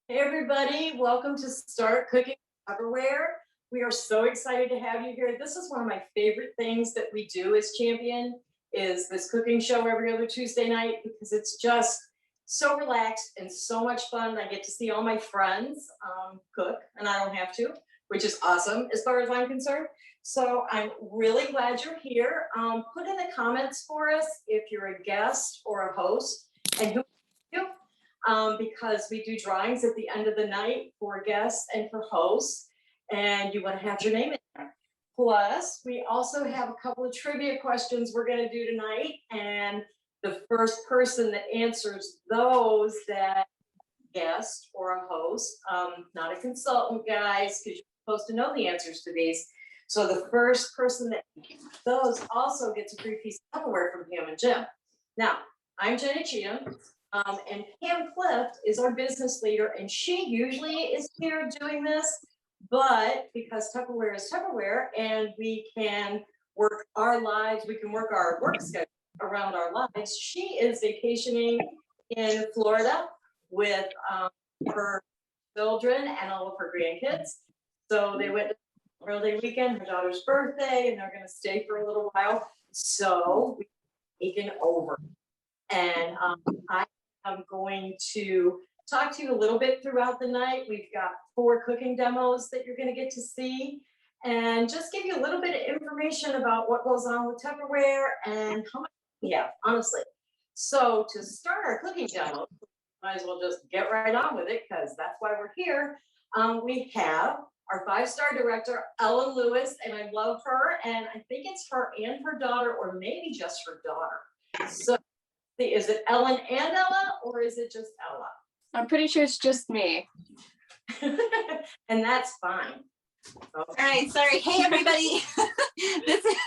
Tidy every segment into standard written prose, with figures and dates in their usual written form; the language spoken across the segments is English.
Hey everybody, welcome to Start Cooking Tupperware. We are so excited to have you here. This is one of my favorite things that we do as Champion, is this cooking show every other Tuesday night, because it's just so relaxed and so much fun. I get to see all my friends cook, and I don't have to, which is awesome as far as I'm concerned. So I'm really glad you're here. Put in the comments for us if you're a guest or a host and who you. Because we do drawings at the end of the night for guests and for hosts, and you want to have your name in there. Plus, we also have a couple of trivia questions we're going to do tonight, and the first person that answers those, that guest or a host, not a consultant, guys, because you're supposed to know the answers to these. So the first person that those also gets a free piece of Tupperware from Pam and Jim. Now, I'm Jenny Cheatham. And Pam Clift is our business leader, and she usually is here doing this, but because Tupperware is Tupperware and we can work our lives, we can work our work schedule around our lives, she is vacationing in Florida with her children and all of her grandkids. So they went to Memorial Day weekend, her daughter's birthday, and they're going to stay for a little while. So we've taken over. And I'm going to talk to you a little bit throughout the night. We've got 4 cooking demos that you're going to get to see, and just give you a little bit of information about what goes on with Tupperware and how much we have, honestly. So to start our cooking demo, might as well just get right on with it, because that's why we're here. We have our 5-star director, Ellen Lewis, and I love her, and I think it's her and her daughter, or maybe just her daughter. So is it Ellen and Ella, or is it just Ella? I'm pretty sure it's just me. And that's fine. Okay. All right, sorry. Hey, everybody.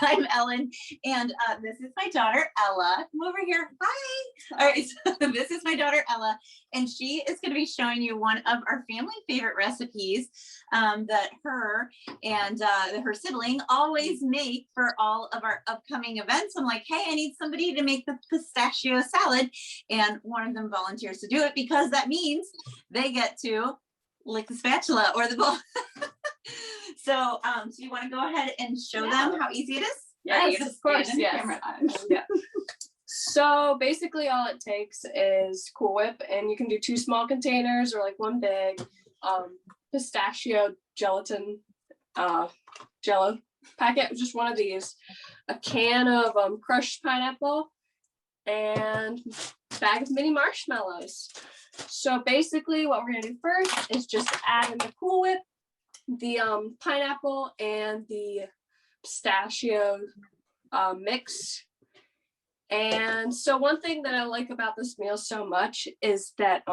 I'm Ellen, and this is my daughter, Ella. Come over here. Hi. All right, so this is my daughter, Ella, and she is going to be showing you one of our family favorite recipes that her and her sibling always make for all of our upcoming events. I'm like, hey, I need somebody to make the pistachio salad, and one of them volunteers to do it, because that means they get to lick the spatula or the bowl. So you want to go ahead and show them how easy it is? Yes, of course. Yes. Yeah. So basically all it takes is Cool Whip, and you can do 2 small containers or like 1 big pistachio gelatin jello packet, just one of these, a can of crushed pineapple, and a bag of mini marshmallows. So basically what we're going to do first is just add in the Cool Whip, the pineapple, and the pistachio mix. And so one thing that I like about this meal so much is that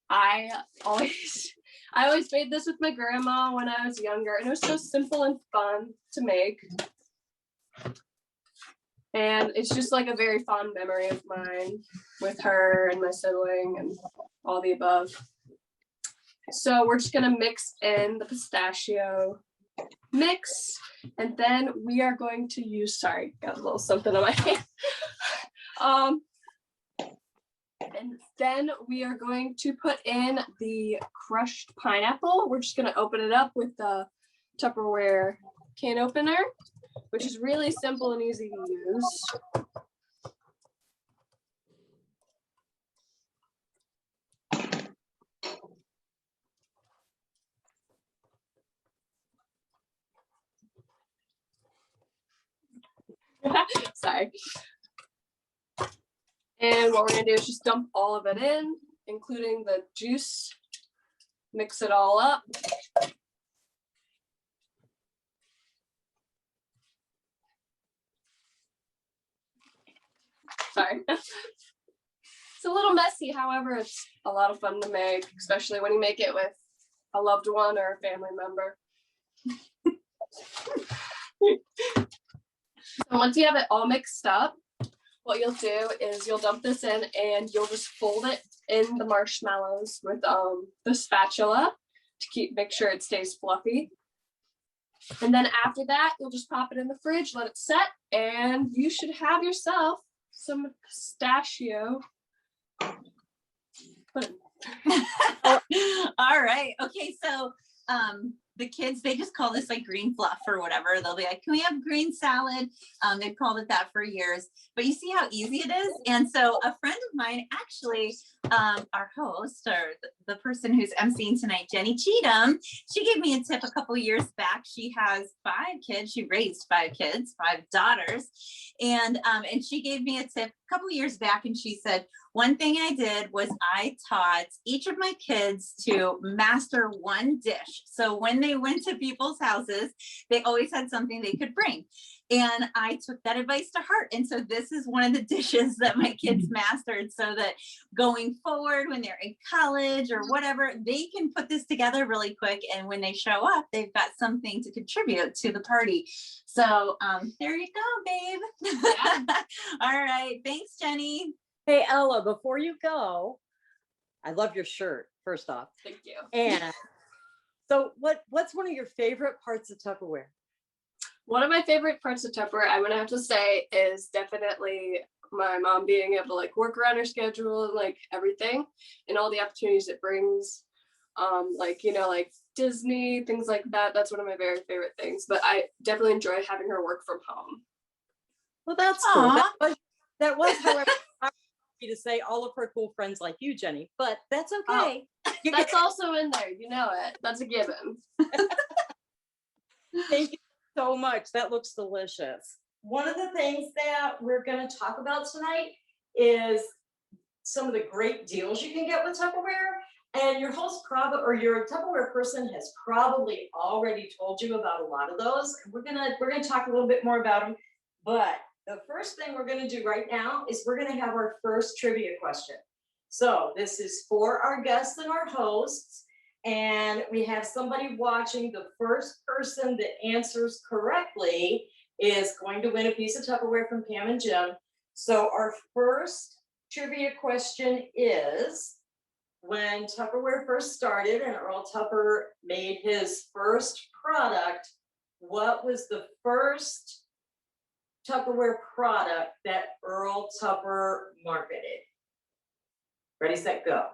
I always made this with my grandma when I was younger, and it was so simple and fun to make. And it's just like a very fond memory of mine with her and my sibling and all the above. So we're just gonna mix in the pistachio mix, and then we are going to use, sorry, got a little something on my hand. And then we are going to put in the crushed pineapple. We're just gonna open it up with the Tupperware can opener, which is really simple and easy to use. Sorry. And what we're gonna do is just dump all of it in, including the juice. Mix it all up. Sorry. It's a little messy, however, it's a lot of fun to make, especially when you make it with a loved one or a family member. So once you have it all mixed up, what you'll do is you'll dump this in, and you'll just fold it in the marshmallows with the spatula to make sure it stays fluffy. And then after that, you'll just pop it in the fridge, let it set, and you should have yourself some pistachio Put it. All right. Okay. So the kids, they just call this like green fluff or whatever. They'll be like, can we have green salad? They've called it that for years, but you see how easy it is. And so a friend of mine, actually, our host or the person who's emceeing tonight, Jenny Cheatham, she gave me a tip a couple years back. She has 5 kids. She raised 5 kids, 5 daughters. And she gave me a tip a couple years back, and she said, one thing I did was I taught each of my kids to master one dish. So when they went to people's houses, they always had something they could bring. And I took that advice to heart. And so this is one of the dishes that my kids mastered, so that going forward, when they're in college or whatever, they can put this together really quick. And when they show up, they've got something to contribute to the party. So there you go, babe. Yeah. All right. Thanks, Jenny. Hey, Ella, before you go, I love your shirt, first off. Thank you. And so what's one of your favorite parts of Tupperware? One of my favorite parts of Tupperware, I'm gonna have to say, is definitely my mom being able to like work around her schedule and like everything, and all the opportunities it brings. Like, you know, like Disney, things like that. That's one of my very favorite things. But I definitely enjoy having her work from home. Well, that's cool. That was, however, to say all of her cool friends like you, Jenny, but that's okay. That's also in there, you know it. That's a given. Thank you so much. That looks delicious. One of the things that we're going to talk about tonight is some of the great deals you can get with Tupperware. And your host or your Tupperware person has probably already told you about a lot of those. We're gonna talk a little bit more about them. But the first thing we're going to do right now is we're going to have our first trivia question. So this is for our guests and our hosts. And we have somebody watching. The first person that answers correctly is going to win a piece of Tupperware from Pam and Jim. So our first trivia question is, when Tupperware first started and Earl Tupper made his first product, what was the first Tupperware product that Earl Tupper marketed? Ready, set, go.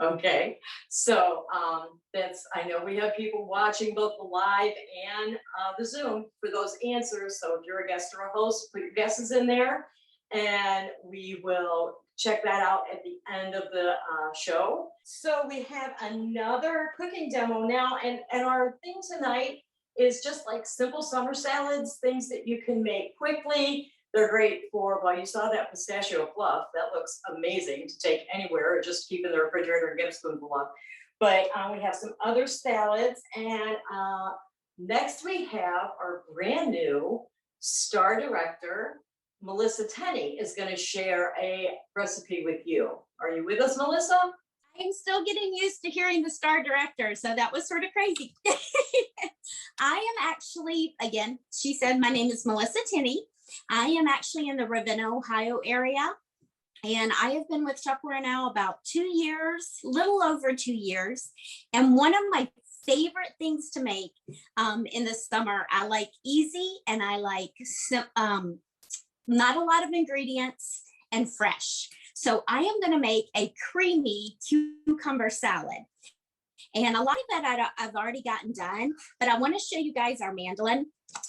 Okay, so I know we have people watching both the live and the Zoom for those answers. So if you're a guest or a host, put your guesses in there, and we will check that out at the end of the show. So we have another cooking demo now, and our thing tonight is just like simple summer salads, things that you can make quickly. They're great for, well, you saw that pistachio fluff. That looks amazing to take anywhere or just keep in the refrigerator and get a spoonful of. But we have some other salads. And next we have our brand new star director, Melissa Tenney, is going to share a recipe with you. Are you with us, Melissa? I'm still getting used to hearing the star director, so that was sort of crazy. I am actually, again, she said, my name is Melissa Tenney. I am actually in the Ravenna, Ohio area, and I have been with Tupperware now about 2 years, little over 2 years. And one of my favorite things to make in the summer, I like easy, and I like not a lot of ingredients and fresh. So I am going to make a creamy cucumber salad. And a lot of that I've already gotten done, but I want to show you guys our mandolin.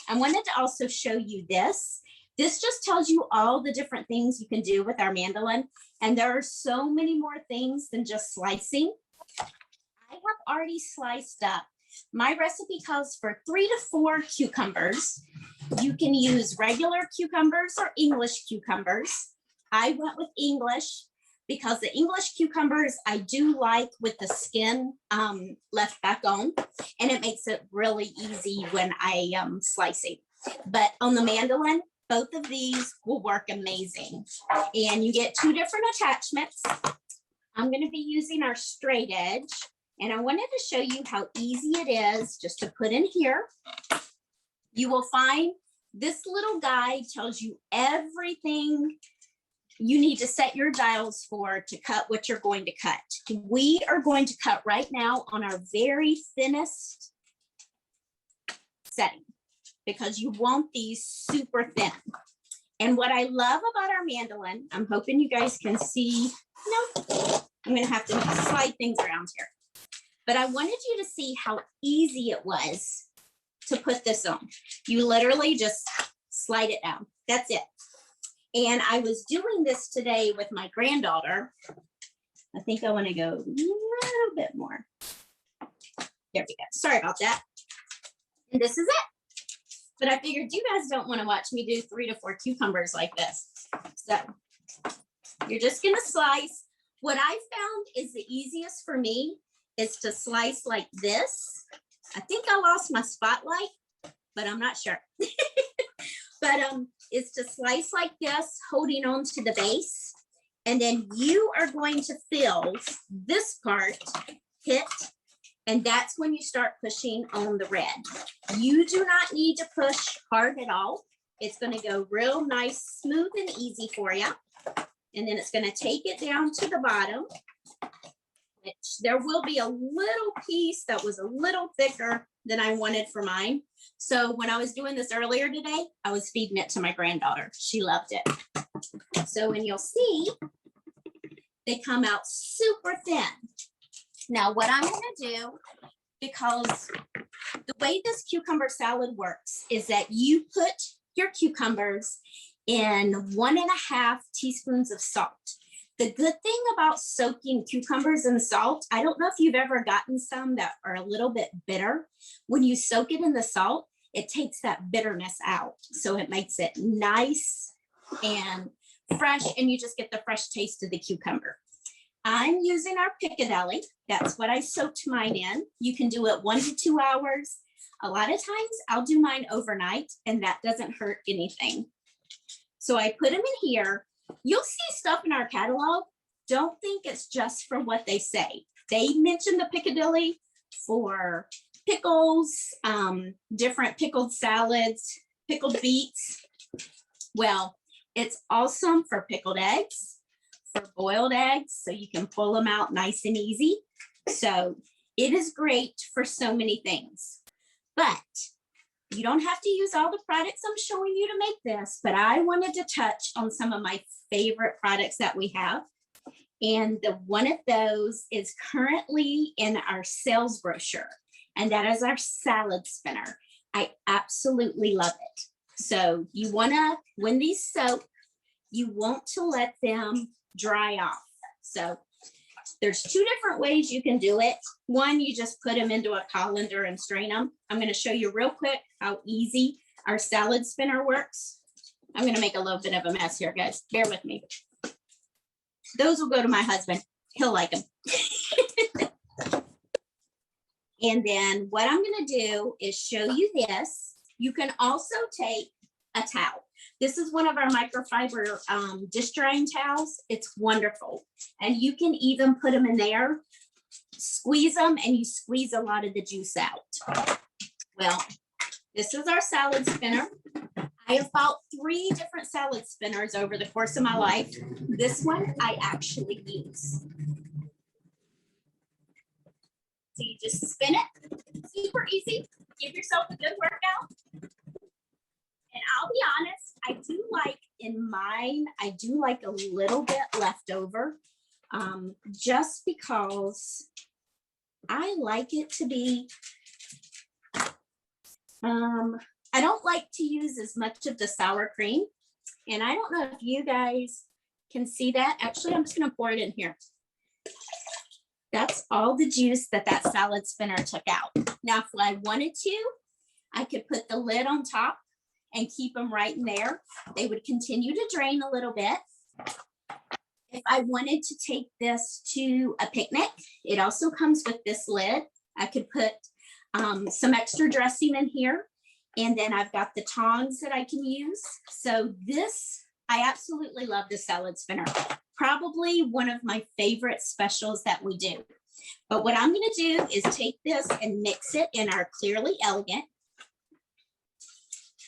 I wanted to also show you this. This just tells you all the different things you can do with our mandolin. And there are so many more things than just slicing. I have already sliced up. My recipe calls for 3 to 4 cucumbers. You can use regular cucumbers or English cucumbers. I went with English because the English cucumbers I do like with the skin left back on, and it makes it really easy when I slicing. But on the mandolin, both of these will work amazing. And you get 2 different attachments. I'm going to be using our straight edge, and I wanted to show you how easy it is just to put in here. You will find this little guide tells you everything you need to set your dials for to cut what you're going to cut. We are going to cut right now on our very thinnest setting because you want these super thin. And what I love about our mandolin, I'm hoping you guys can see, no, I'm gonna have to slide things around here. But I wanted you to see how easy it was to put this on. You literally just slide it down. That's it. And I was doing this today with my granddaughter. I think I want to go a little bit more. There we go. Sorry about that. And this is it. But I figured you guys don't want to watch me do 3 to 4 cucumbers like this. So you're just going to slice. What I found is the easiest for me is to slice like this. I think I lost my spotlight, but I'm not sure. But it's to slice like this, holding on to the base. And then you are going to fill this part, hit, and that's when you start pushing on the red. You do not need to push hard at all. It's going to go real nice, smooth and easy for you. And then it's going to take it down to the bottom. There will be a little piece that was a little thicker than I wanted for mine. So when I was doing this earlier today, I was feeding it to my granddaughter. She loved it. So when you'll see, they come out super thin. Now what I'm going to do, because the way this cucumber salad works is that you put your cucumbers in 1.5 teaspoons of salt. The good thing about soaking cucumbers in salt, I don't know if you've ever gotten some that are a little bit bitter. When you soak it in the salt, it takes that bitterness out. So it makes it nice and fresh, and you just get the fresh taste of the cucumber. I'm using our Piccadilly. That's what I soaked mine in. You can do it 1 to 2 hours. A lot of times I'll do mine overnight, and that doesn't hurt anything. So I put them in here. You'll see stuff in our catalog. Don't think it's just for what they say. They mention the Piccadilly for pickles, different pickled salads, pickled beets. Well, it's awesome for pickled eggs, for boiled eggs, so you can pull them out nice and easy. So it is great for so many things. But you don't have to use all the products I'm showing you to make this, but I wanted to touch on some of my favorite products that we have. And one of those is currently in our sales brochure, and that is our salad spinner. I absolutely love it. So you wanna, when these soak, you want to let them dry off. So there's 2 different ways you can do it. One, you just put them into a colander and strain them. I'm going to show you real quick how easy our salad spinner works. I'm going to make a little bit of a mess here, guys. Bear with me. Those will go to my husband. He'll like them. And then what I'm going to do is show you this. You can also take a towel. This is one of our microfiber dish drying towels. It's wonderful. And you can even put them in there, squeeze them, and you squeeze a lot of the juice out. Well, this is our salad spinner. I have bought 3 different salad spinners over the course of my life. This one I actually use. So you just spin it, super easy. Give yourself a good workout. And I'll be honest, I do like in mine, I do like a little bit left over, just because I like it to be, I don't like to use as much of the sour cream. And I don't know if you guys can see that. Actually, I'm just gonna pour it in here. That's all the juice that that salad spinner took out. Now, if I wanted to, I could put the lid on top and keep them right in there. They would continue to drain a little bit. If I wanted to take this to a picnic, it also comes with this lid. I could put some extra dressing in here. And then I've got the tongs that I can use. So this, I absolutely love the salad spinner. Probably one of my favorite specials that we do. But what I'm gonna do is take this and mix it in our Clearly Elegant.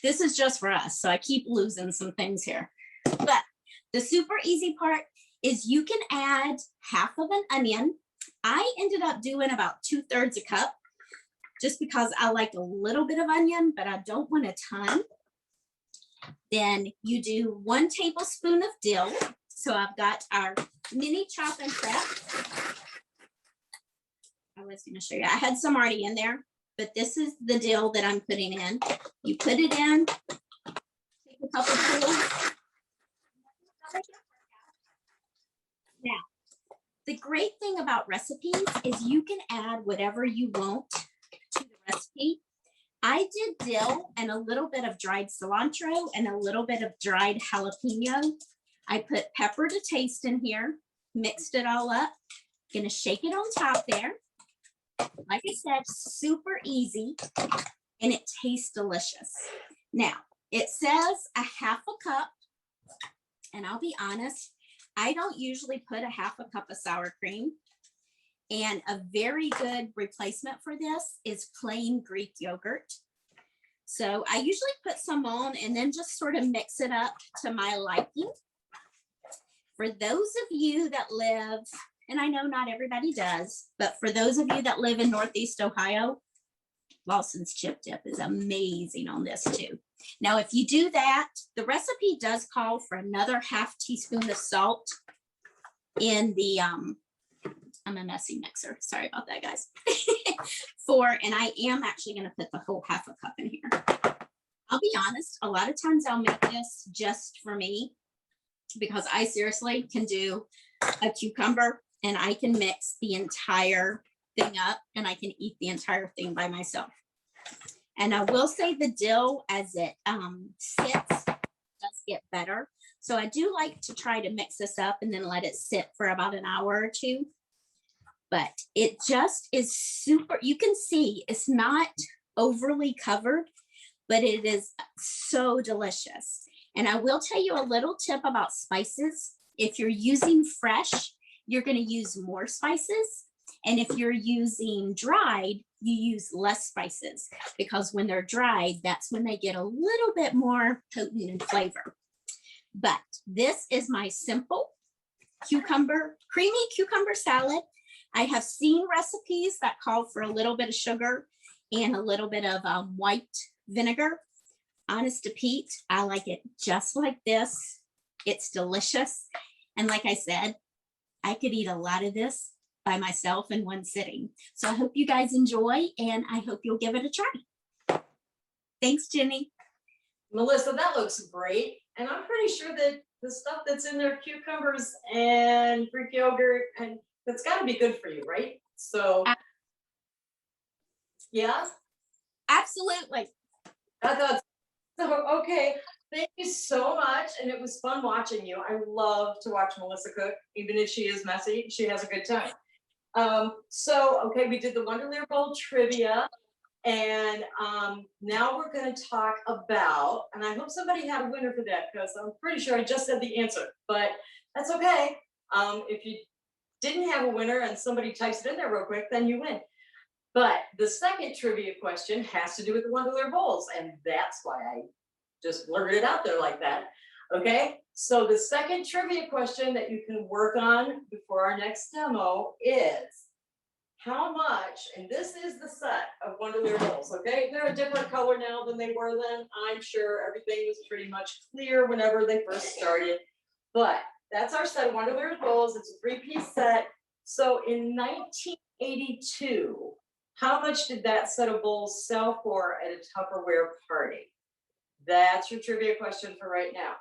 This is just for us, so I keep losing some things here. But the super easy part is you can add half of an onion. I ended up doing about 2/3 a cup, just because I like a little bit of onion, but I don't want a ton. Then you do 1 tablespoon of dill. So I've got our mini chop and prep. I was going to show you. I had some already in there, but this is the dill that I'm putting in. You put it in, take a couple pulls. Now, the great thing about recipes is you can add whatever you want to the recipe. I did dill and a little bit of dried cilantro and a little bit of dried jalapeno. I put pepper to taste in here, mixed it all up. Gonna shake it on top there. Like I said, super easy and it tastes delicious. Now, it says a half a cup, and I'll be honest, I don't usually put a half a cup of sour cream. And a very good replacement for this is plain Greek yogurt. So I usually put some on and then just sort of mix it up to my liking. For those of you that live, and I know not everybody does, but for those of you that live in Northeast Ohio, Lawson's Chip Dip is amazing on this too. Now, if you do that, the recipe does call for another half teaspoon of salt in the, I'm a messy mixer. Sorry about that, guys. And I am actually going to put the whole half a cup in here. I'll be honest, a lot of times I'll make this just for me because I seriously can do a cucumber and I can mix the entire thing up and I can eat the entire thing by myself. And I will say the dill as it sits does get better. So I do like to try to mix this up and then let it sit for about an hour or two. But it just is super, you can see it's not overly covered, but it is so delicious. And I will tell you a little tip about spices. If you're using fresh, you're going to use more spices. And if you're using dried, you use less spices because when they're dried, that's when they get a little bit more potent in flavor. But this is my simple creamy cucumber salad. I have seen recipes that call for a little bit of sugar and a little bit of white vinegar. Honest to Pete, I like it just like this. It's delicious. And like I said, I could eat a lot of this by myself in one sitting. So I hope you guys enjoy and I hope you'll give it a try. Thanks, Jenny. Melissa, that looks great. And I'm pretty sure that the stuff that's in there, cucumbers and Greek yogurt, and that's got to be good for you, right? So, yeah. Absolutely. I thought so. Okay. Thank you so much. And it was fun watching you. I love to watch Melissa cook, even if she is messy. She has a good time. Okay, we did the Wonderlair Bowl trivia. And now we're going to talk about, and I hope somebody had a winner for that because I'm pretty sure I just said the answer, but that's okay. If you didn't have a winner and somebody types it in there real quick, then you win. But the second trivia question has to do with the Wonderlair Bowls, and that's why I just blurted it out there like that. Okay, so the second trivia question that you can work on before our next demo is how much, and this is the set of Wonderlair Bowls, okay? They're a different color now than they were then. I'm sure everything was pretty much clear whenever they first started, but that's our set of Wonderlair Bowls. It's a 3-piece set. So in 1982, how much did that set of bowls sell for at a Tupperware party? That's your trivia question for right now.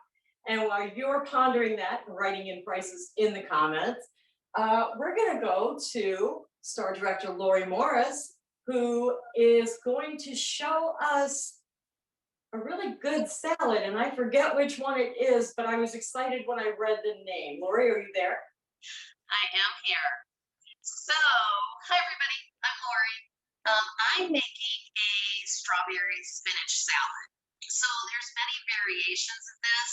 And while you're pondering that and writing in prices in the comments, we're going to go to Star Director Lori Morris, who is going to show us a really good salad. And I forget which one it is, but I was excited when I read the name. Lori, are you there? I am here. So, hi everybody, I'm Lori. I'm making a strawberry spinach salad. So there's many variations of this,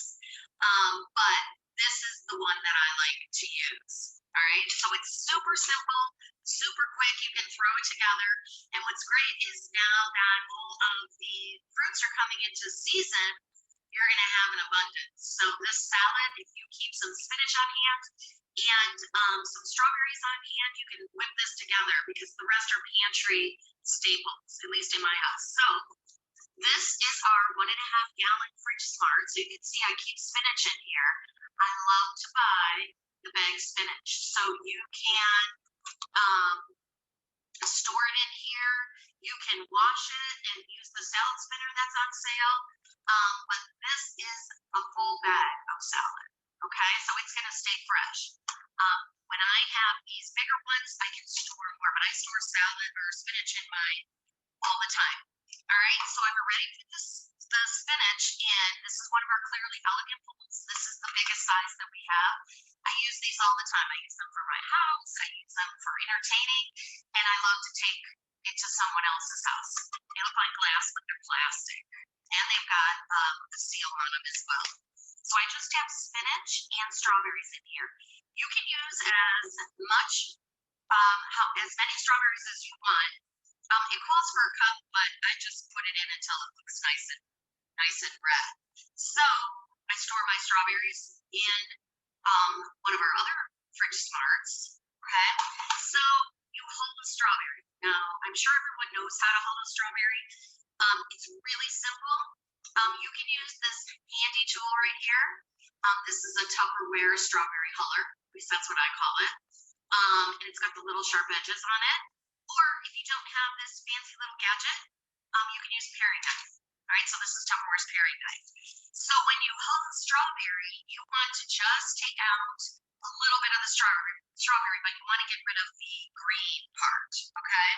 but this is the one that I like to use. All right, so it's super simple, super quick. You can throw it together. And what's great is now that all of the fruits are coming into season, you're going to have an abundance. So this salad, if you keep some spinach on hand and some strawberries on hand, you can whip this together because the rest are pantry staples, at least in my house. So This is our 1.5 gallon fridge smart. So you can see I keep spinach in here. I love to buy the bagged spinach. So you can store it in here. You can wash it and use the salad spinner that's on sale. But this is a full bag of salad. Okay, so it's gonna stay fresh. When I have these bigger ones, I can store more, but I store salad or spinach in mine all the time. All right, so I've already put the spinach in. This is one of our clearly elegant bowls. This is the biggest size that we have. I use these all the time. I use them for my house. I use them for entertaining, and I love to take it to someone else's house. They look like glass, but they're plastic, and they've got a seal on them as well. So I just have spinach and strawberries in here. You can use as much, as many strawberries as you want. It calls for a cup, but I just put it in until it looks nice and red. So I store my strawberries in one of our other fridge smarts. Okay, so you hold a strawberry. Now I'm sure everyone knows how to hold a strawberry. It's really simple. You can use this handy tool right here. This is a Tupperware strawberry huller. At least that's what I call it. And it's got the little sharp edges on it. Or if you don't have this fancy little gadget, you can use a paring knife. All right, so this is Tupperware's paring knife. So when you hull the strawberry, you want to just take out a little bit of the strawberry, but you want to get rid of the green part. Okay,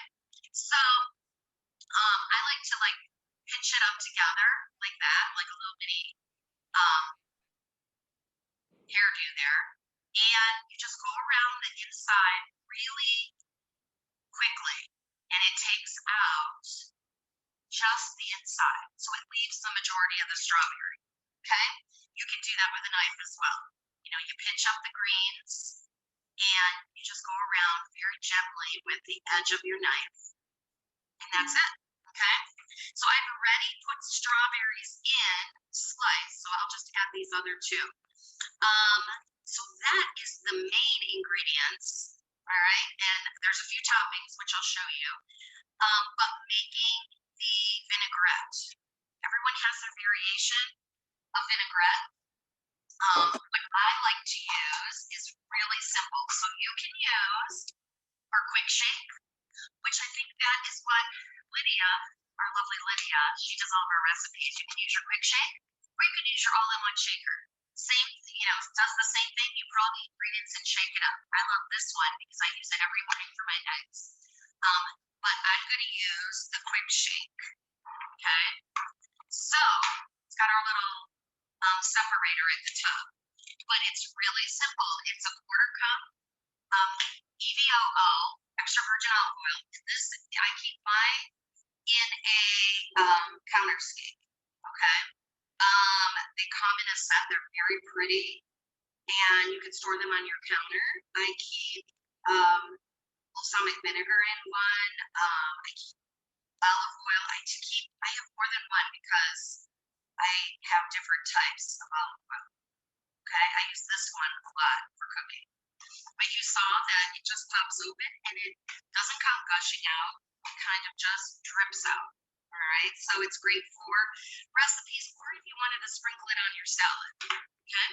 so I like to pinch it up together like that, like a little mini hairdo there, and you just go around the inside really quickly, and it takes out just the inside, so it leaves the majority of the strawberry. Okay, you can do that with a knife as well. You pinch up the greens, and you just go around very gently with the edge of your knife, and that's it. Okay, so I've already put strawberries in slice, so I'll just add these other two. So that is the main ingredients. All right, and there's a few toppings which I'll show you. But making the vinaigrette, everyone has their variation of vinaigrette. What I like to use is really simple. So you can use our quick shake, which I think that is what Lydia, our lovely Lydia, she does all of our recipes. You can use your quick shake, or you can use your all-in-one shaker. Same, does the same thing. You put all the ingredients and shake it up. I love this one because I use it every morning for my eggs. But I'm going to use the quick shake. Okay, so it's got our little separator at the top, but it's really simple. It's a 1/4 cup EVOO, extra virgin olive oil. This I keep mine in a counter skate. Okay, they come in a set. They're very pretty, and you can store them on your counter. I keep balsamic vinegar in one. I keep olive oil. I have more than one because I have different types of olive oil. Okay, I use this one a lot for cooking. But you saw that it just pops open and it doesn't come gushing out. It kind of just drips out. All right, so it's great for recipes or if you wanted to sprinkle it on your salad. Okay,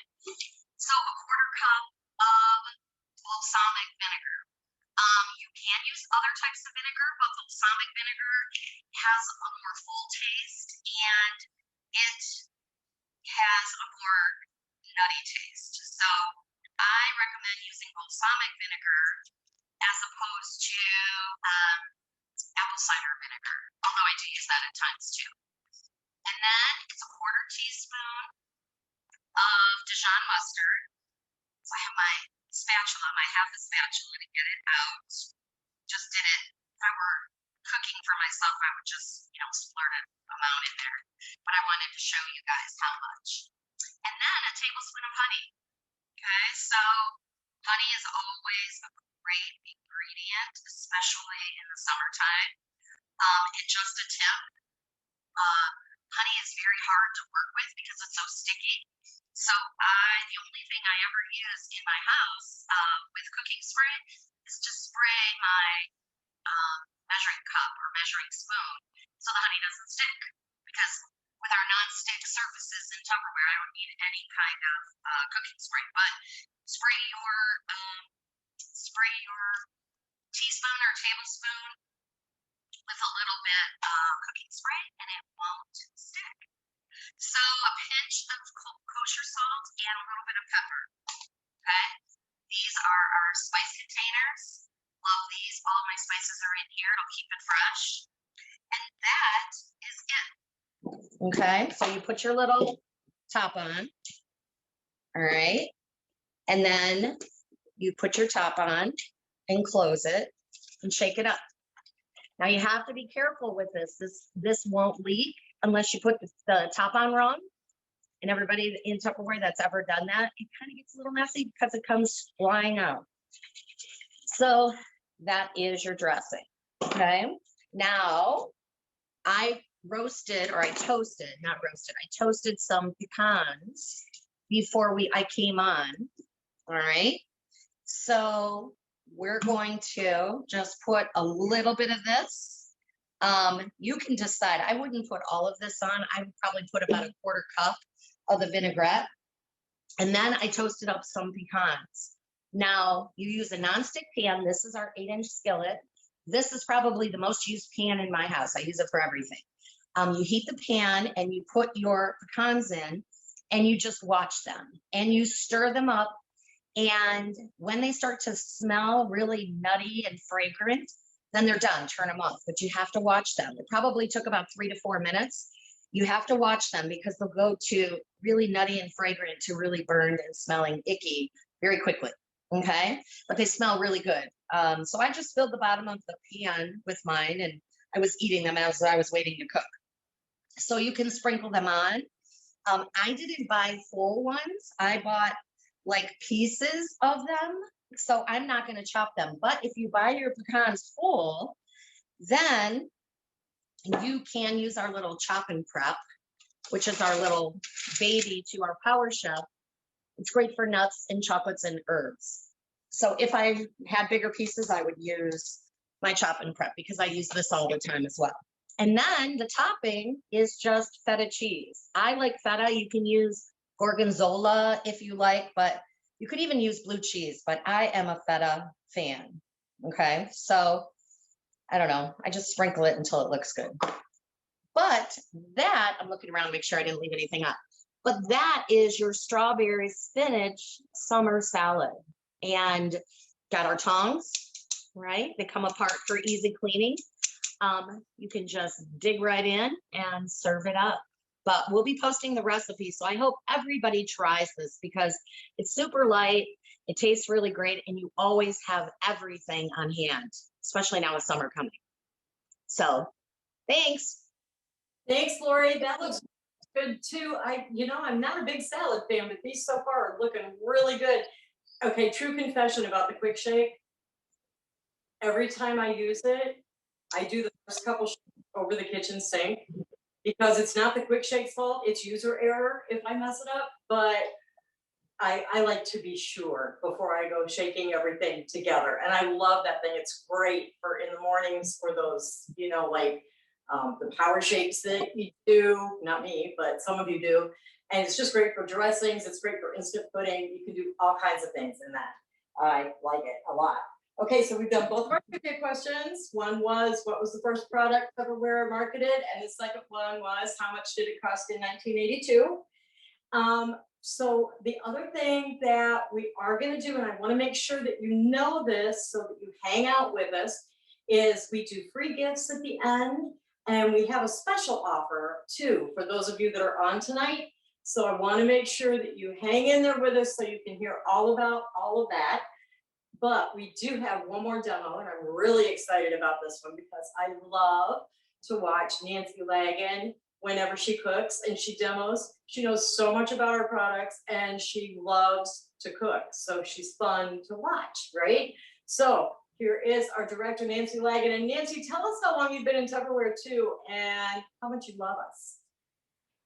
so a 1/4 cup of balsamic vinegar. You can use other types of vinegar, but balsamic vinegar has a more full taste and it has a more nutty taste. So I recommend using balsamic vinegar as opposed to apple cider vinegar, although I do use that at times too. And then it's a 1/4 teaspoon of Dijon mustard. So I have my spatula, I have the spatula to get it out. Just did it, if I were cooking for myself, I would just, splurt an amount in there. But I wanted to show you guys how much. And then a tablespoon of honey. Okay, so honey is always a great ingredient, especially in the summertime. And just a tip, honey is very hard to work with because it's so sticky. So the only thing I ever use in my house with cooking spray is to spray my measuring cup or measuring spoon so the honey doesn't stick. because with our non-stick surfaces in Tupperware, I don't need any kind of cooking spray, but spray your teaspoon or tablespoon with a little bit of cooking spray and it won't stick. So a pinch of kosher salt and a little bit of pepper. Okay, these are our spice containers. Love these. All of my spices are in here. It'll keep it fresh. And that is it. Okay, so you put your little top on. All right. And then you put your top on and close it and shake it up. Now you have to be careful with this. This won't leak unless you put the top on wrong. And everybody in Tupperware that's ever done that, it kind of gets a little messy because it comes flying out. So that is your dressing. Okay. Now I toasted some pecans before I came on. All right. So we're going to just put a little bit of this. You can decide. I wouldn't put all of this on. I would probably put about a quarter cup of the vinaigrette. And then I toasted up some pecans. Now you use a nonstick pan. This is our 8-inch skillet. This is probably the most used pan in my house. I use it for everything. You heat the pan and you put your pecans in and you just watch them and you stir them up. And when they start to smell really nutty and fragrant, then they're done. Turn them off. But you have to watch them. It probably took about 3 to 4 minutes. You have to watch them because they'll go to really nutty and fragrant to really burned and smelling icky very quickly. Okay. But they smell really good. So I just filled the bottom of the pan with mine and I was eating them as I was waiting to cook. So you can sprinkle them on. I didn't buy full ones. I bought like pieces of them. So I'm not going to chop them. But if you buy your pecans full, then you can use our little chop and prep, which is our little baby to our Power Chef. It's great for nuts and chocolates and herbs. So if I had bigger pieces, I would use my chop and prep because I use this all the time as well. And then the topping is just feta cheese. I like feta. You can use gorgonzola if you like, but you could even use blue cheese, but I am a feta fan. Okay. So I don't know. I just sprinkle it until it looks good. But that, I'm looking around to make sure I didn't leave anything out. But that is your strawberry spinach summer salad. And got our tongs, right? They come apart for easy cleaning. You can just dig right in and serve it up. But we'll be posting the recipe. So I hope everybody tries this because it's super light. It tastes really great. And you always have everything on hand, especially now with summer coming. So thanks. Thanks, Lori. That looks good too. I'm not a big salad fan, but these so far are looking really good. Okay, true confession about the quick shake. Every time I use it, I do the first couple over the kitchen sink because it's not the quick shake's fault. It's user error if I mess it up. But I like to be sure before I go shaking everything together. And I love that thing. It's great for in the mornings for those, the power shakes that you do. Not me, but some of you do. And it's just great for dressings. It's great for instant pudding. You can do all kinds of things in that. I like it a lot. Okay, so we've done both of our trivia questions. One was, what was the first product Tupperware marketed? And the second one was, how much did it cost in 1982? So the other thing that we are going to do, and I want to make sure that you know this so that you hang out with us, is we do free gifts at the end. And we have a special offer too for those of you that are on tonight. So I want to make sure that you hang in there with us so you can hear all about all of that. But we do have one more demo, and I'm really excited about this one because I love to watch Nancy Lagan whenever she cooks and she demos. She knows so much about our products and she loves to cook. So she's fun to watch, right? So here is our director, Nancy Lagan. And Nancy, tell us how long you've been in Tupperware too and how much you love us.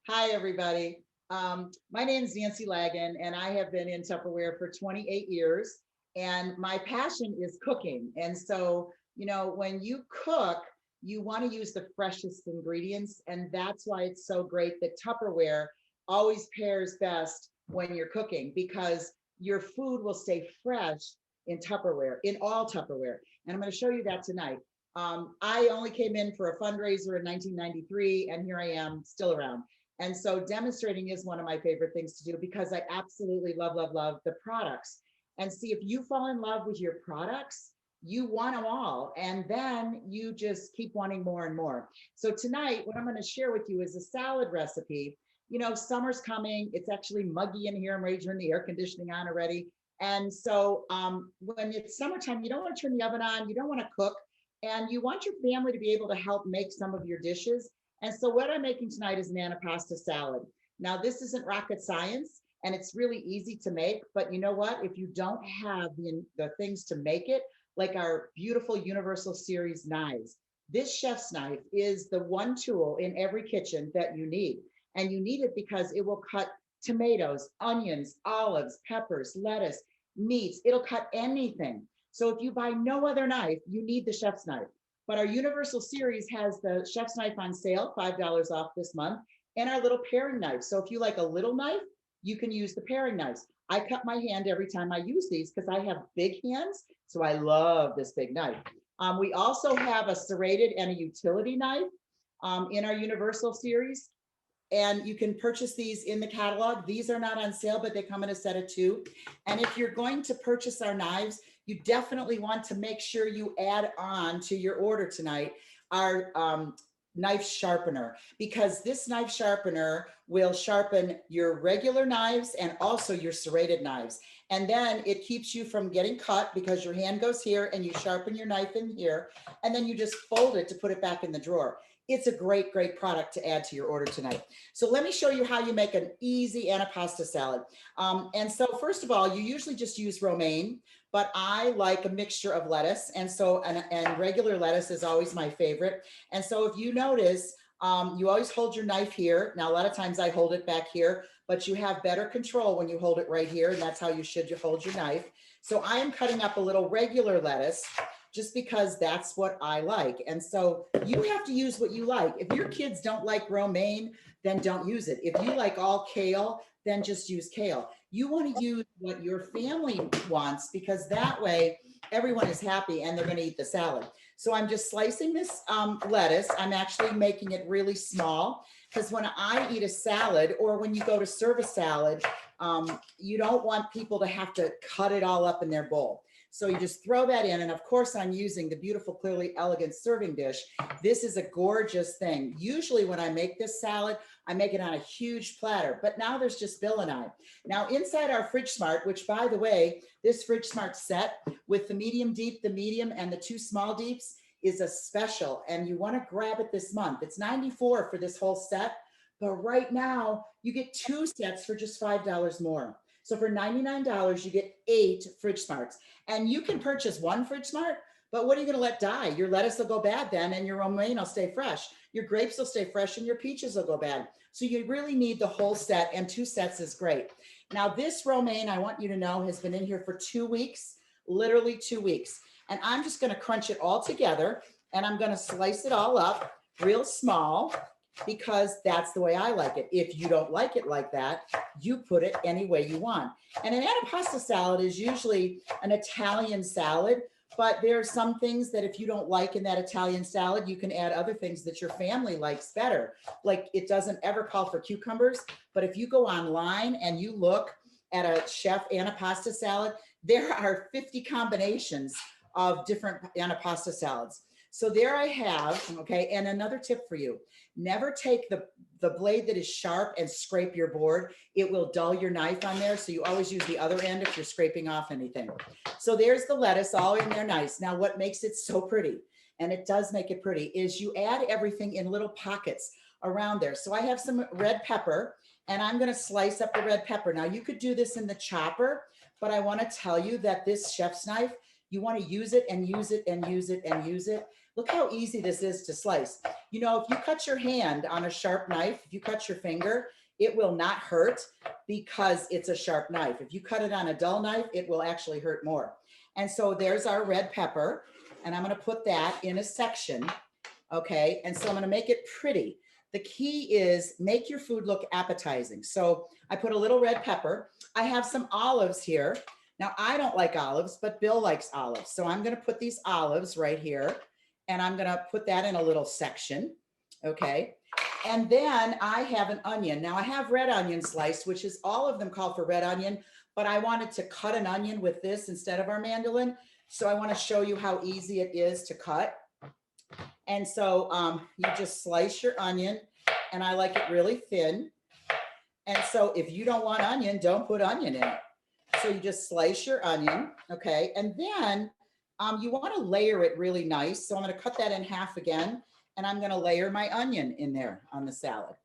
Hi, everybody. My name is Nancy Lagan, and I have been in Tupperware for 28 years. And my passion is cooking. And so, when you cook, you want to use the freshest ingredients. And that's why it's so great that Tupperware always pairs best when you're cooking, because your food will stay fresh in Tupperware, in all Tupperware. And I'm going to show you that tonight. I only came in for a fundraiser in 1993, and here I am still around. And so demonstrating is one of my favorite things to do, because I absolutely love, love, love the products. And see, if you fall in love with your products, you want them all. And then you just keep wanting more and more. So tonight, what I'm going to share with you is a salad recipe. You know, summer's coming. It's actually muggy in here. I'm ready to turn the air conditioning on already. And so when it's summertime, you don't want to turn the oven on. You don't want to cook. And you want your family to be able to help make some of your dishes. And so what I'm making tonight is an antipasta salad. Now, this isn't rocket science, and it's really easy to make. But you know what? If you don't have the things to make it, like our beautiful Universal Series knives, this chef's knife is the one tool in every kitchen that you need. And you need it because it will cut tomatoes, onions, olives, peppers, lettuce, meats. It'll cut anything. So if you buy no other knife, you need the chef's knife. But our Universal Series has the chef's knife on sale, $5 off this month, and our little paring knife. So if you like a little knife, you can use the paring knives. I cut my hand every time I use these because I have big hands. So I love this big knife. We also have a serrated and a utility knife in our Universal Series. And you can purchase these in the catalog. These are not on sale, but they come in a set of 2. And if you're going to purchase our knives, you definitely want to make sure you add on to your order tonight our knife sharpener, because this knife sharpener will sharpen your regular knives and also your serrated knives. And then it keeps you from getting cut, because your hand goes here and you sharpen your knife in here, and then you just fold it to put it back in the drawer. It's a great, great product to add to your order tonight. So let me show you how you make an easy antipasta salad. And so first of all, you usually just use romaine, but I like a mixture of lettuce. And so, and regular lettuce is always my favorite. And so if you notice, you always hold your knife here. Now, a lot of times I hold it back here, but you have better control when you hold it right here. And that's how you should hold your knife. So I am cutting up a little regular lettuce, just because that's what I like. And so you have to use what you like. If your kids don't like romaine, then don't use it. If you like all kale, then just use kale. You want to use what your family wants, because that way everyone is happy and they're going to eat the salad. So I'm just slicing this lettuce. I'm actually making it really small, because when I eat a salad, or when you go to serve a salad, you don't want people to have to cut it all up in their bowl. So you just throw that in. And of course, I'm using the beautiful, clearly elegant serving dish. This is a gorgeous thing. Usually when I make this salad, I make it on a huge platter, but now there's just Bill and I. Now inside our Fridge Smart, which by the way, this Fridge Smart set with the medium deep, the medium, and the 2 small deeps is a special, and you want to grab it this month. It's $94 for this whole set, but right now you get 2 sets for just $5 more. So for $99, you get 8 Fridge Smarts. And you can purchase 1 Fridge Smart, but what are you going to let die? Your lettuce will go bad then, and your romaine will stay fresh. Your grapes will stay fresh, and your peaches will go bad. So you really need the whole set, and 2 sets is great. Now this romaine, I want you to know, has been in here for 2 weeks, literally 2 weeks. And I'm just going to crunch it all together, and I'm going to slice it all up real small, because that's the way I like it. If you don't like it like that, you put it any way you want. And an antipasta salad is usually an Italian salad, but there are some things that if you don't like in that Italian salad, you can add other things that your family likes better. Like, it doesn't ever call for cucumbers, but if you go online and you look at a chef antipasta salad, there are 50 combinations of different antipasta salads. So there I have, okay, and another tip for you. Never take the blade that is sharp and scrape your board. It will dull your knife on there, so you always use the other end if you're scraping off anything. So there's the lettuce all in there nice. Now what makes it so pretty, and it does make it pretty, is you add everything in little pockets around there. So I have some red pepper, and I'm gonna slice up the red pepper. Now you could do this in the chopper, but I wanna tell you that this chef's knife, you wanna use it and use it and use it and use it. Look how easy this is to slice. You know, if you cut your hand on a sharp knife, if you cut your finger, it will not hurt because it's a sharp knife. If you cut it on a dull knife, it will actually hurt more. And so there's our red pepper, and I'm gonna put that in a section. Okay, and so I'm gonna make it pretty. The key is make your food look appetizing. So I put a little red pepper. I have some olives here. Now I don't like olives, but Bill likes olives. So I'm gonna put these olives right here and I'm gonna put that in a little section, okay? And then I have an onion. Now I have red onion sliced, which is all of them call for red onion, but I wanted to cut an onion with this instead of our mandolin. So I wanna show you how easy it is to cut. And so you just slice your onion, and I like it really thin. And so if you don't want onion, don't put onion in it. So you just slice your onion, okay? And then you want to layer it really nice. So I'm going to cut that in half again, and I'm going to layer my onion in there on the salad,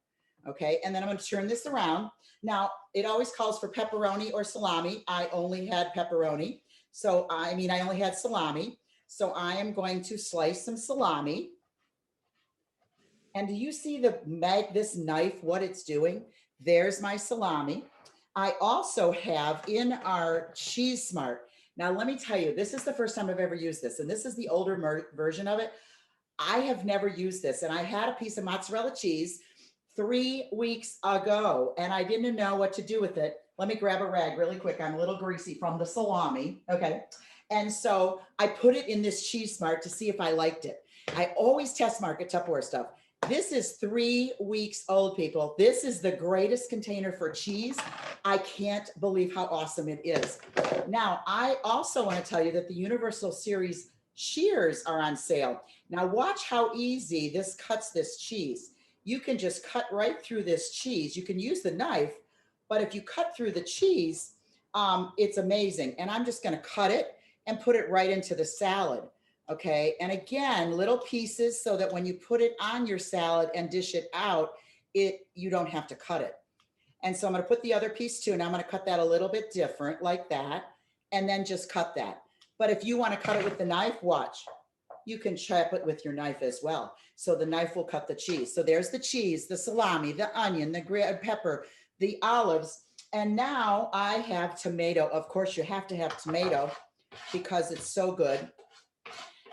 okay? And then I'm going to turn this around. Now, it always calls for pepperoni or salami. I only had pepperoni. So I only had salami. So I am going to slice some salami. And do you see this knife, what it's doing? There's my salami. I also have in our Cheese Smart. Now, let me tell you, this is the first time I've ever used this, and this is the older version of it. I have never used this, and I had a piece of mozzarella cheese 3 weeks ago, and I didn't know what to do with it. Let me grab a rag really quick. I'm a little greasy from the salami, okay? And so I put it in this Cheese Smart to see if I liked it. I always test market Tupperware stuff. This is 3 weeks old, people. This is the greatest container for cheese. I can't believe how awesome it is. Now, I also want to tell you that the Universal Series shears are on sale. Now, watch how easy this cuts this cheese. You can just cut right through this cheese. You can use the knife, but if you cut through the cheese, it's amazing. And I'm just going to cut it and put it right into the salad. Okay, and again, little pieces so that when you put it on your salad and dish it out, you don't have to cut it. And so I'm going to put the other piece too, and I'm going to cut that a little bit different like that, and then just cut that. But if you want to cut it with the knife, watch. You can chop it with your knife as well. So the knife will cut the cheese. So there's the cheese, the salami, the onion, the red pepper, the olives, and now I have tomato. Of course, you have to have tomato because it's so good.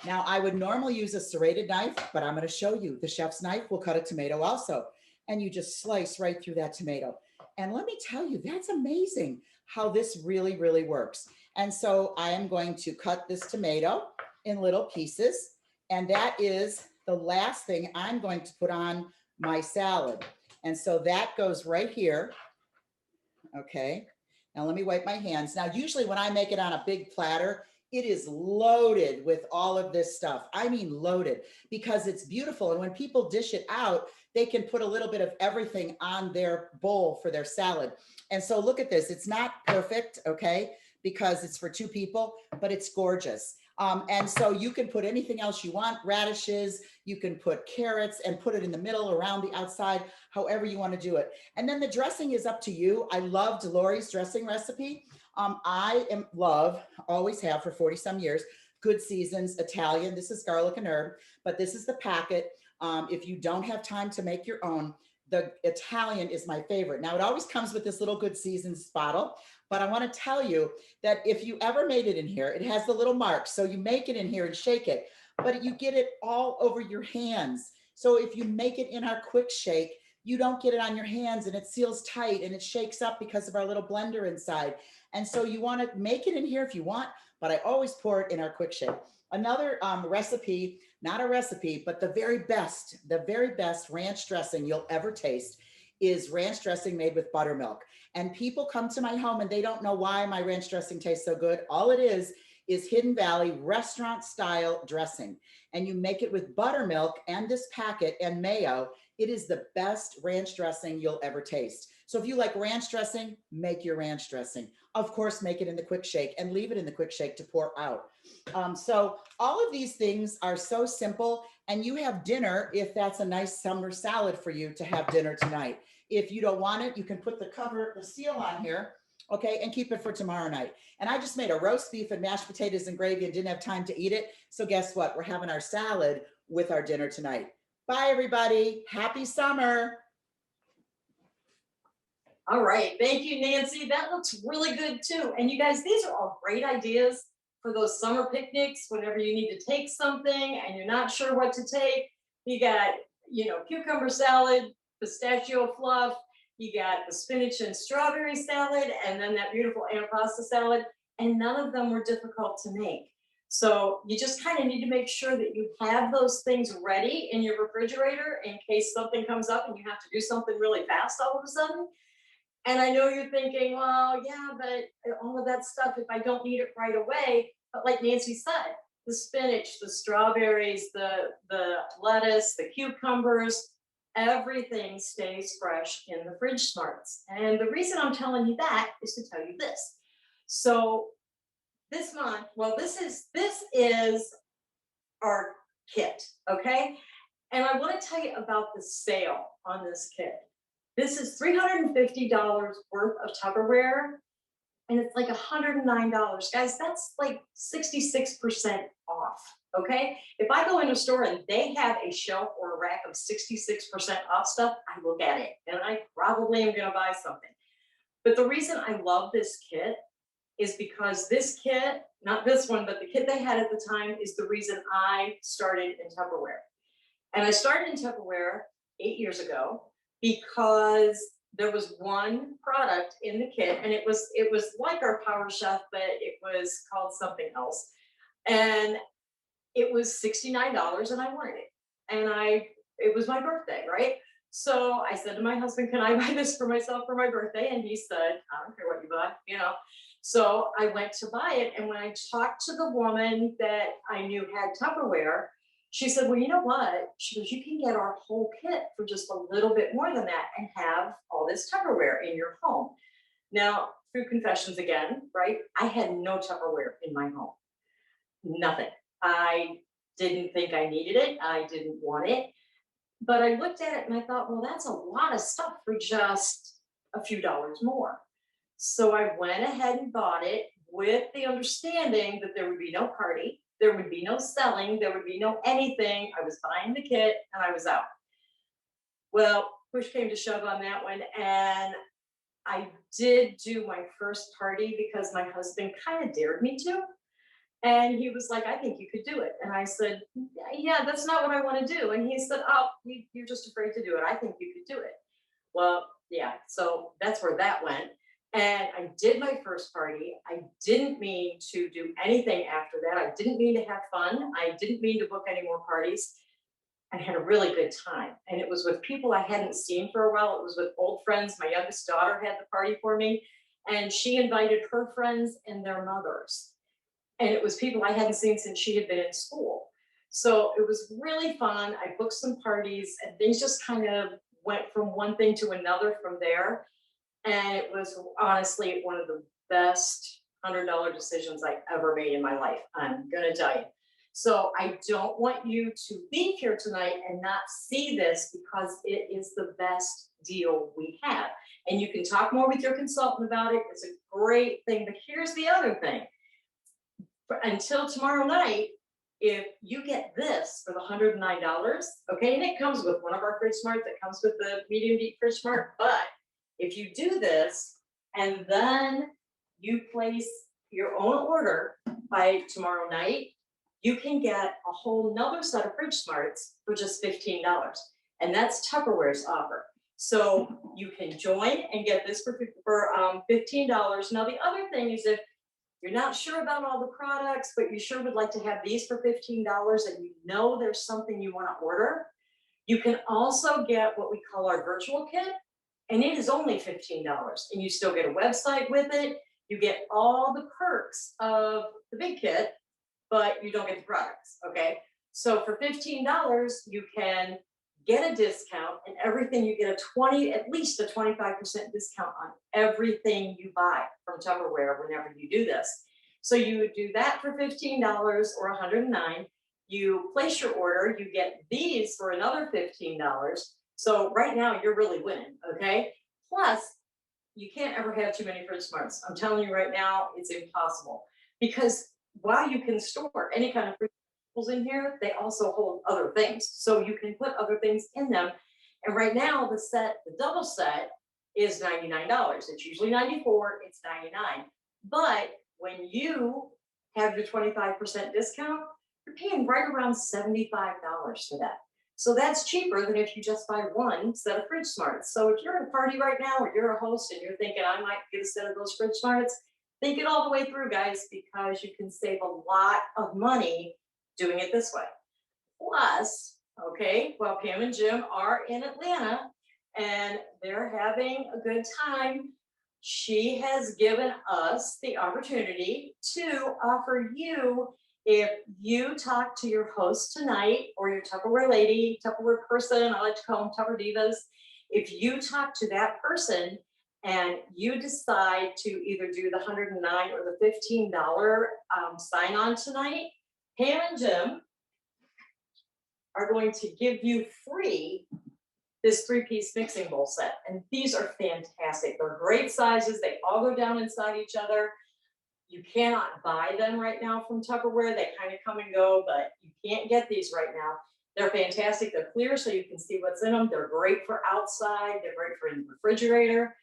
Now, I would normally use a serrated knife, but I'm going to show you. The chef's knife will cut a tomato also. And you just slice right through that tomato. And let me tell you, that's amazing how this really, really works. And so I am going to cut this tomato in little pieces. And that is the last thing I'm going to put on my salad. And so that goes right here. Okay. Now let me wipe my hands. Now, usually when I make it on a big platter, it is loaded with all of this stuff. I mean loaded, because it's beautiful. And when people dish it out, they can put a little bit of everything on their bowl for their salad. And so look at this. It's not perfect, okay, because it's for 2 people, but it's gorgeous. And so you can put anything else you want, radishes, you can put carrots and put it in the middle, around the outside, however you want to do it. And then the dressing is up to you. I loved Lori's dressing recipe. Always have for 40 some years, Good Seasons Italian. This is garlic and herb, but this is the packet. If you don't have time to make your own, the Italian is my favorite. Now, it always comes with this little Good Seasons bottle, but I want to tell you that if you ever made it in here, it has the little marks. So you make it in here and shake it, but you get it all over your hands. So if you make it in our quick shake, you don't get it on your hands and it seals tight and it shakes up because of our little blender inside. And so you want to make it in here if you want, but I always pour it in our quick shake. Another recipe, not a recipe, but the very best ranch dressing you'll ever taste is ranch dressing made with buttermilk. And people come to my home and they don't know why my ranch dressing tastes so good. All it is Hidden Valley restaurant style dressing. And you make it with buttermilk and this packet and mayo. It is the best ranch dressing you'll ever taste. So if you like ranch dressing, make your ranch dressing. Of course, make it in the quick shake and leave it in the quick shake to pour out. So all of these things are so simple, and you have dinner if that's a nice summer salad for you to have dinner tonight. If you don't want it, you can put the seal on here, okay, and keep it for tomorrow night. And I just made a roast beef and mashed potatoes and gravy and didn't have time to eat it. So guess what? We're having our salad with our dinner tonight. Bye, everybody. Happy summer. All right, thank you, Nancy. That looks really good too. And you guys, these are all great ideas for those summer picnics, whenever you need to take something and you're not sure what to take. You got, cucumber salad, pistachio fluff, you got the spinach and strawberry salad, and then that beautiful antipasta salad, and none of them were difficult to make. So you just kind of need to make sure that you have those things ready in your refrigerator in case something comes up and you have to do something really fast all of a sudden. And I know you're thinking, well, yeah, but all of that stuff, if I don't need it right away, but like Nancy said, the spinach, the strawberries, the lettuce, the cucumbers, everything stays fresh in the fridge smarts. And the reason I'm telling you that is to tell you this. So this month, well, this is our kit, okay? And I want to tell you about the sale on this kit. This is $350 worth of Tupperware, and it's like $109. Guys, that's like 66% off, okay? If I go in a store and they have a shelf or a rack of 66% off stuff, I look at it, and I probably am gonna buy something. But the reason I love this kit is because this kit, not this one, but the kit they had at the time is the reason I started in Tupperware. And I started in Tupperware 8 years ago because there was one product in the kit, and it was like our Power Chef, but it was called something else. And it was $69 and I wanted it. And it was my birthday, right? So I said to my husband, can I buy this for myself for my birthday? And he said, I don't care what you buy, So I went to buy it. And when I talked to the woman that I knew had Tupperware, she said, well, you know what? She goes, you can get our whole kit for just a little bit more than that and have all this Tupperware in your home. Now, food confessions again, right? I had no Tupperware in my home. Nothing. I didn't think I needed it. I didn't want it. But I looked at it and I thought, well, that's a lot of stuff for just a few dollars more. So I went ahead and bought it with the understanding that there would be no party, there would be no selling, there would be no anything. I was buying the kit and I was out. Well, push came to shove on that one. And I did do my first party because my husband kind of dared me to. And he was like, I think you could do it. And I said, yeah, that's not what I want to do. And he said, oh, you're just afraid to do it. I think you could do it. Well, yeah, so that's where that went. And I did my first party. I didn't mean to do anything after that. I didn't mean to have fun. I didn't mean to book any more parties. I had a really good time. And it was with people I hadn't seen for a while. It was with old friends. My youngest daughter had the party for me. And she invited her friends and their mothers. And it was people I hadn't seen since she had been in school. So it was really fun. I booked some parties and things just kind of went from one thing to another from there. And it was honestly one of the best $100 decisions I ever made in my life. I'm gonna tell you. So I don't want you to leave here tonight and not see this because it is the best deal we have. And you can talk more with your consultant about it. It's a great thing. But here's the other thing. Until tomorrow night, if you get this for the $109, okay, and it comes with one of our fridge smarts, it comes with the medium deep fridge smart, but if you do this and then you place your own order by tomorrow night, you can get a whole nother set of fridge smarts for just $15. And that's Tupperware's offer. So you can join and get this for $15. Now, the other thing is if you're not sure about all the products, but you sure would like to have these for $15 and you know there's something you want to order, you can also get what we call our virtual kit, and it is only $15. And you still get a website with it. You get all the perks of the big kit, but you don't get the products, okay? So for $15, you can get a discount and everything. You get at least a 25% discount on everything you buy from Tupperware whenever you do this. So you would do that for $15 or $109. You place your order, you get these for another $15. So right now you're really winning, okay? Plus, you can't ever have too many fridge smarts. I'm telling you right now, it's impossible. Because while you can store any kind of fridge in here, they also hold other things. So you can put other things in them. And right now the double set is $99. It's usually $94, it's $99. But when you have your 25% discount, you're paying right around $75 for that. So that's cheaper than if you just buy one set of Fridge Smarts. So if you're at a party right now or you're a host and you're thinking, I might get a set of those Fridge Smarts, think it all the way through, guys, because you can save a lot of money doing it this way. Plus, okay, well, Pam and Jim are in Atlanta and they're having a good time. She has given us the opportunity to offer you, if you talk to your host tonight or your Tupperware lady, Tupperware person, I like to call them Tupper Divas, if you talk to that person and you decide to either do the $109 or the $15 sign on tonight, Pam and Jim are going to give you free this 3-piece mixing bowl set. And these are fantastic. They're great sizes. They all go down inside each other. You cannot buy them right now from Tupperware. They kind of come and go, but you can't get these right now. They're fantastic. They're clear so you can see what's in them. They're great for outside. They're great for in the refrigerator.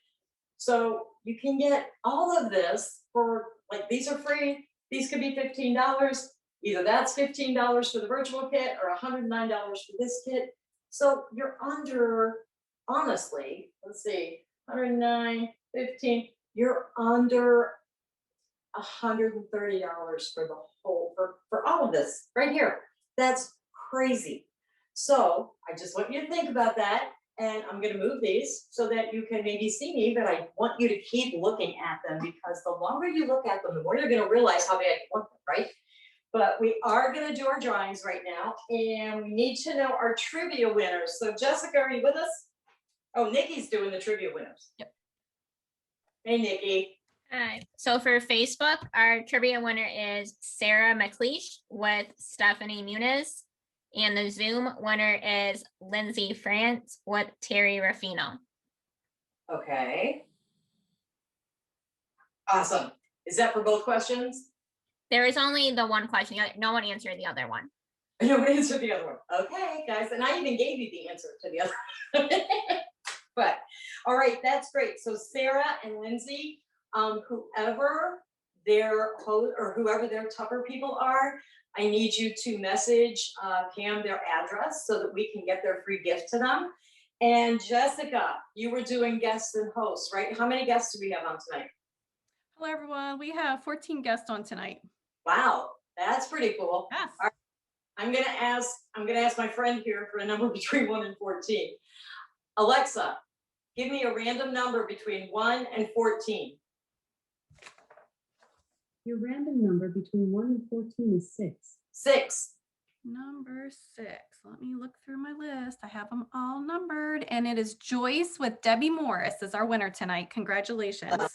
So you can get all of this for, like, these are free. These could be $15. Either that's $15 for the virtual kit or $109 for this kit. So you're under, honestly, let's see, 109, 15, you're under $130 for the whole, for all of this right here. That's crazy. So I just want you to think about that. And I'm going to move these so that you can maybe see me, but I want you to keep looking at them, because the longer you look at them, the more you're going to realize how bad you want them, right? But we are going to do our drawings right now, and we need to know our trivia winners. So Jessica, are you with us? Oh, Nikki's doing the trivia winners. Yep. Hey, Nikki. Hi. So for Facebook, our trivia winner is Sarah McLeish with Stephanie Muniz. And the Zoom winner is Lindsay France with Terry Ruffino. Okay. Awesome. Is that for both questions? There is only the one question. No one answered the other one. No one answered the other one. Okay, guys, and I even gave you the answer to the other one. But, all right, that's great. So Sarah and Lindsay, whoever their host or whoever their Tupper people are, I need you to message Pam their address so that we can get their free gift to them. And Jessica, you were doing guests and hosts, right? How many guests do we have on tonight? Hello, everyone. We have 14 guests on tonight. Wow, that's pretty cool. Yes. All right. I'm gonna ask my friend here for a number between 1 and 14. Alexa, give me a random number between 1 and 14. Your random number between 1 and 14 is 6. 6. Number 6. Let me look through my list. I have them all numbered, and it is Joyce with Debbie Morris is our winner tonight. Congratulations.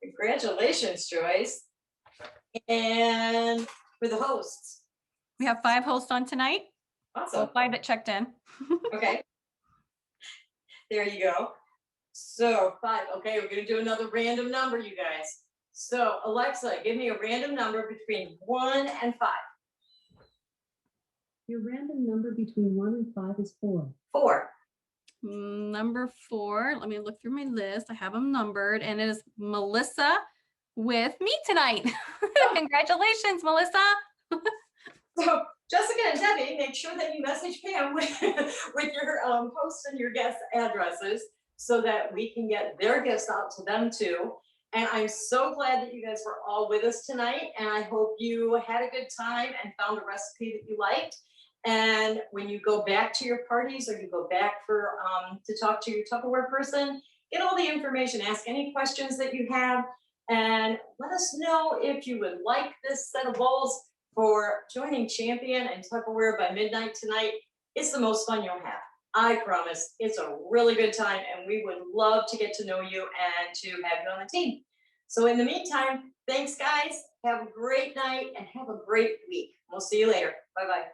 Congratulations, Joyce. And for the hosts. We have 5 hosts on tonight. Awesome. So 5 that checked in. Okay. There you go. So 5. Okay, we're gonna do another random number, you guys. So Alexa, give me a random number between 1 and 5. Your random number between 1 and 5 is 4. 4. Number 4. Let me look through my list. I have them numbered, and it is Melissa with me tonight. Congratulations, Melissa. So Jessica and Debbie, make sure that you message Pam with your hosts and your guest addresses so that we can get their gifts out to them too. And I'm so glad that you guys were all with us tonight. And I hope you had a good time and found a recipe that you liked. And when you go back to your parties or you go back for to talk to your Tupperware person, get all the information, ask any questions that you have, and let us know if you would like this set of bowls for joining Champion and Tupperware by midnight tonight. It's the most fun you'll have. I promise. It's a really good time, and we would love to get to know you and to have you on the team. So in the meantime, thanks guys. Have a great night and have a great week. We'll see you later. Bye-bye.